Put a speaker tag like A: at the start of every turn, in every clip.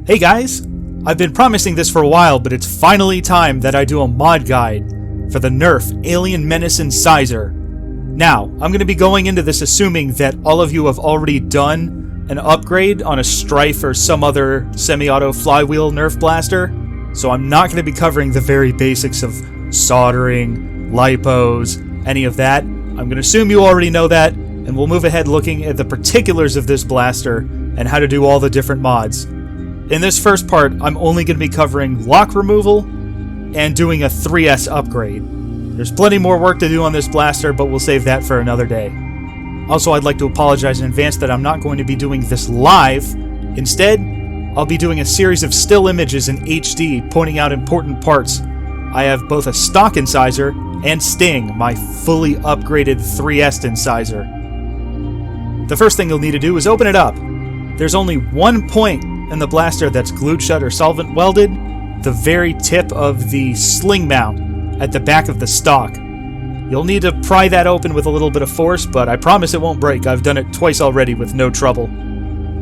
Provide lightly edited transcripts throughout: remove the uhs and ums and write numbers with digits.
A: Hey guys! I've been promising this for a while, but it's finally time that I do a mod guide for the Nerf Alien Menace Incisor. Now, I'm going to be going into this assuming that all of you have already done an upgrade on a Strife or some other semi-auto flywheel Nerf blaster, so I'm not going to be covering the very basics of soldering, LiPos, any of that. I'm going to assume you already know that, and we'll move ahead looking at the particulars of this blaster and how to do all the different mods. In this first part, I'm only going to be covering lock removal and doing a 3S upgrade. There's plenty more work to do on this blaster, but we'll save that for another day. Also, I'd like to apologize in advance that I'm not going to be doing this live. Instead, I'll be doing a series of still images in HD pointing out important parts. I have both a stock incisor and Sting, my fully upgraded 3S incisor. The first thing you'll need to do is open it up. There's only one point in the blaster that's glued shut or solvent welded, the very tip of the sling mount at the back of the stock. You'll need to pry that open with a little bit of force, but I promise it won't break. I've done it twice already with no trouble.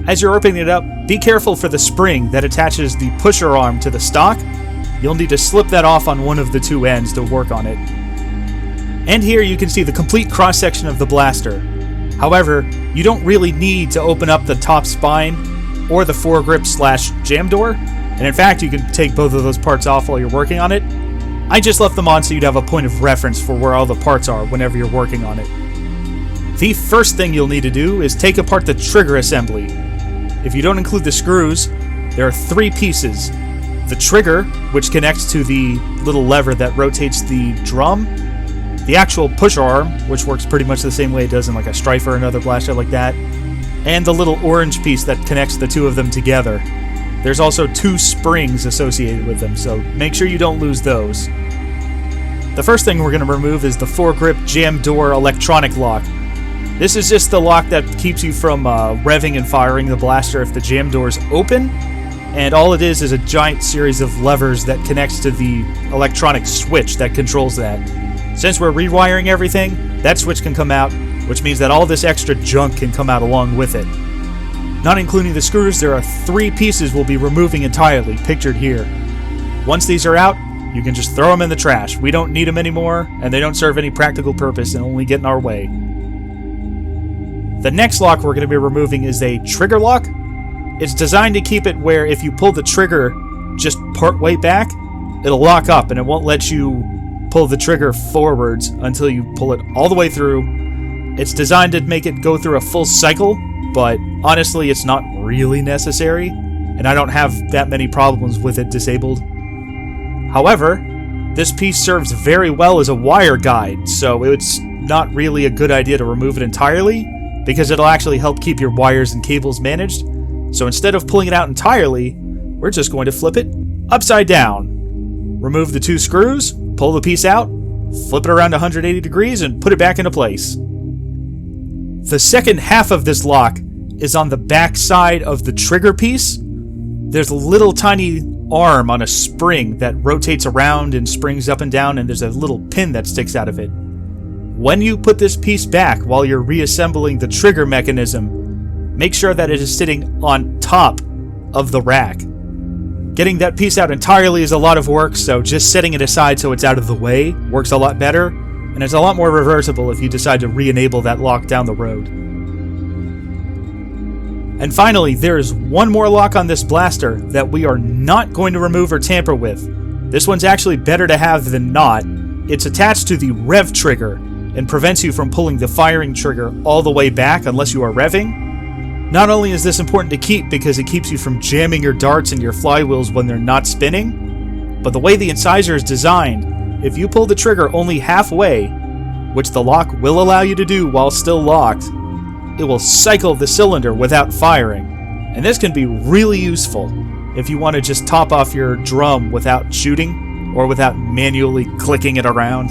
A: As you're opening it up, be careful for the spring that attaches the pusher arm to the stock. You'll need to slip that off on one of the two ends to work on it. And here you can see the complete cross-section of the blaster. However, you don't really need to open up the top spine or the foregrip / jam door, and in fact you can take both of those parts off while you're working on it. I just left them on so you'd have a point of reference for where all the parts are whenever you're working on it. The first thing you'll need to do is take apart the trigger assembly. If you don't include the screws, there are three pieces. The trigger, which connects to the little lever that rotates the drum, the actual pusher arm, which works pretty much the same way it does in like a Strife or another blaster like that, and the little orange piece that connects the two of them together. There's also two springs associated with them, so make sure you don't lose those. The first thing we're going to remove is the foregrip jam door electronic lock. This is just the lock that keeps you from revving and firing the blaster if the jam door's open, and all it is a giant series of levers that connects to the electronic switch that controls that. Since we're rewiring everything, that switch can come out, which means that all this extra junk can come out along with it. Not including the screws, there are three pieces we'll be removing entirely, pictured here. Once these are out, you can just throw them in the trash. We don't need them anymore, and they don't serve any practical purpose and only get in our way. The next lock we're going to be removing is a trigger lock. It's designed to keep it where if you pull the trigger just part way back, it'll lock up and it won't let you pull the trigger forwards until you pull it all the way through. It's designed to make it go through a full cycle, but honestly it's not really necessary, and I don't have that many problems with it disabled. However, this piece serves very well as a wire guide, so it's not really a good idea to remove it entirely, because it'll actually help keep your wires and cables managed. So instead of pulling it out entirely, we're just going to flip it upside down. Remove the two screws, pull the piece out, flip it around 180 degrees, and put it back into place. The second half of this lock is on the back side of the trigger piece. There's a little tiny arm on a spring that rotates around and springs up and down, and there's a little pin that sticks out of it. When you put this piece back while you're reassembling the trigger mechanism, make sure that it is sitting on top of the rack. Getting that piece out entirely is a lot of work, so just setting it aside so it's out of the way works a lot better, and it's a lot more reversible if you decide to re-enable that lock down the road. And finally, there is one more lock on this blaster that we are not going to remove or tamper with. This one's actually better to have than not. It's attached to the rev trigger and prevents you from pulling the firing trigger all the way back unless you are revving. Not only is this important to keep because it keeps you from jamming your darts and your flywheels when they're not spinning, but the way the incisor is designed, if you pull the trigger only halfway, which the lock will allow you to do while still locked, it will cycle the cylinder without firing. And this can be really useful if you want to just top off your drum without shooting or without manually clicking it around.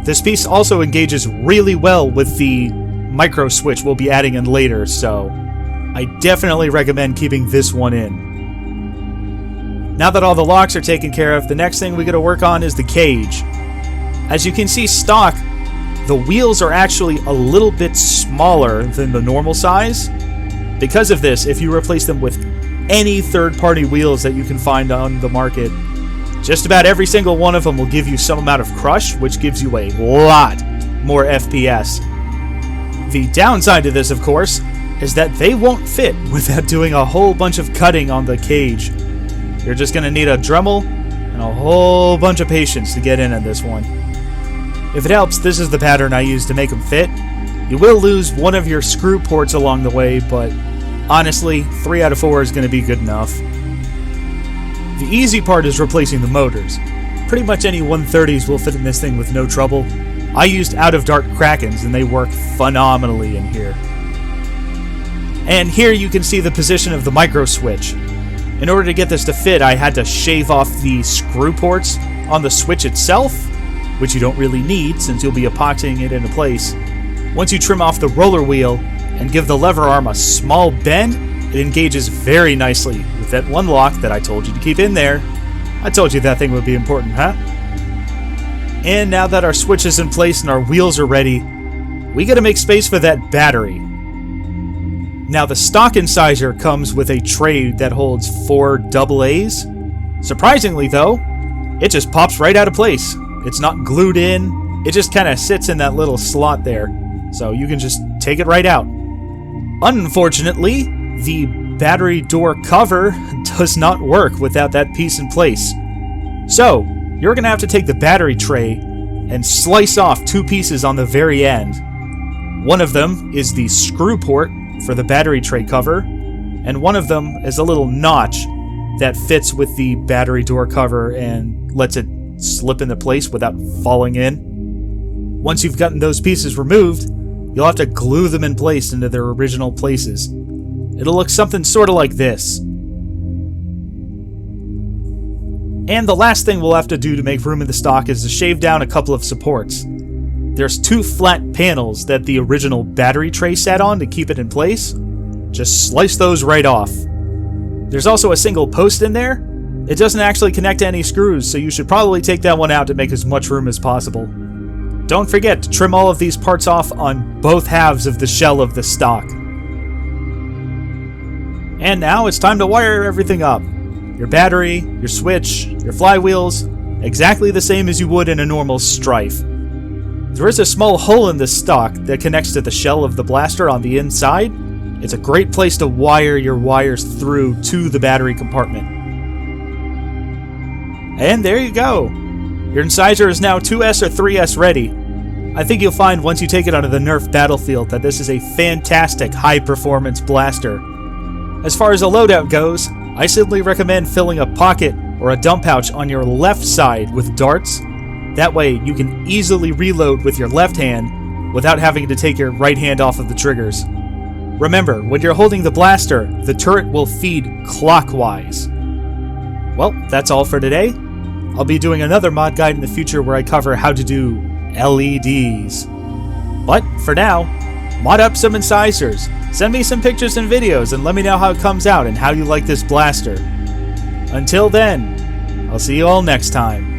A: This piece also engages really well with the micro switch we'll be adding in later, so I definitely recommend keeping this one in. Now that all the locks are taken care of, the next thing we got to work on is the cage. As you can see stock, the wheels are actually a little bit smaller than the normal size. Because of this, if you replace them with any third-party wheels that you can find on the market. Just about every single one of them will give you some amount of crush, which gives you a lot more FPS. The downside to this, of course, is that they won't fit without doing a whole bunch of cutting on the cage. You're just going to need a Dremel and a whole bunch of patience to get in on this one. If it helps, this is the pattern I use to make them fit. You will lose one of your screw ports along the way, but honestly, 3 out of 4 is going to be good enough. The easy part is replacing the motors. Pretty much any 130s will fit in this thing with no trouble. I used out-of-dark Krakens and they work phenomenally in here. And here you can see the position of the micro switch. In order to get this to fit, I had to shave off the screw ports on the switch itself, which you don't really need since you'll be epoxying it into place. Once you trim off the roller wheel and give the lever arm a small bend, it engages very nicely with that one lock that I told you to keep in there. I told you that thing would be important, huh? And now that our switch is in place and our wheels are ready, we gotta make space for that battery. Now the stock incisor comes with a tray that holds 4 AA's. Surprisingly though, it just pops right out of place. It's not glued in, it just kinda sits in that little slot there. So you can just take it right out. Unfortunately, the battery door cover does not work without that piece in place. So, you're going to have to take the battery tray and slice off 2 pieces on the very end. One of them is the screw port for the battery tray cover, and one of them is a little notch that fits with the battery door cover and lets it slip into place without falling in. Once you've gotten those pieces removed, you'll have to glue them in place into their original places. It'll look something sort of like this. And the last thing we'll have to do to make room in the stock is to shave down a couple of supports. There's 2 flat panels that the original battery tray sat on to keep it in place. Just slice those right off. There's also a single post in there. It doesn't actually connect to any screws, so you should probably take that one out to make as much room as possible. Don't forget to trim all of these parts off on both halves of the shell of the stock. And now it's time to wire everything up. Your battery, your switch, your flywheels, exactly the same as you would in a normal Strife. There is a small hole in this stock that connects to the shell of the blaster on the inside. It's a great place to wire your wires through to the battery compartment. And there you go. Your incisor is now 2S or 3S ready. I think you'll find once you take it onto the Nerf battlefield that this is a fantastic high-performance blaster. As far as a loadout goes, I simply recommend filling a pocket or a dump pouch on your left side with darts. That way you can easily reload with your left hand without having to take your right hand off of the triggers. Remember, when you're holding the blaster, the turret will feed clockwise. Well, that's all for today. I'll be doing another mod guide in the future where I cover how to do LEDs. But for now, mod up some incisors, send me some pictures and videos, and let me know how it comes out and how you like this blaster. Until then, I'll see you all next time.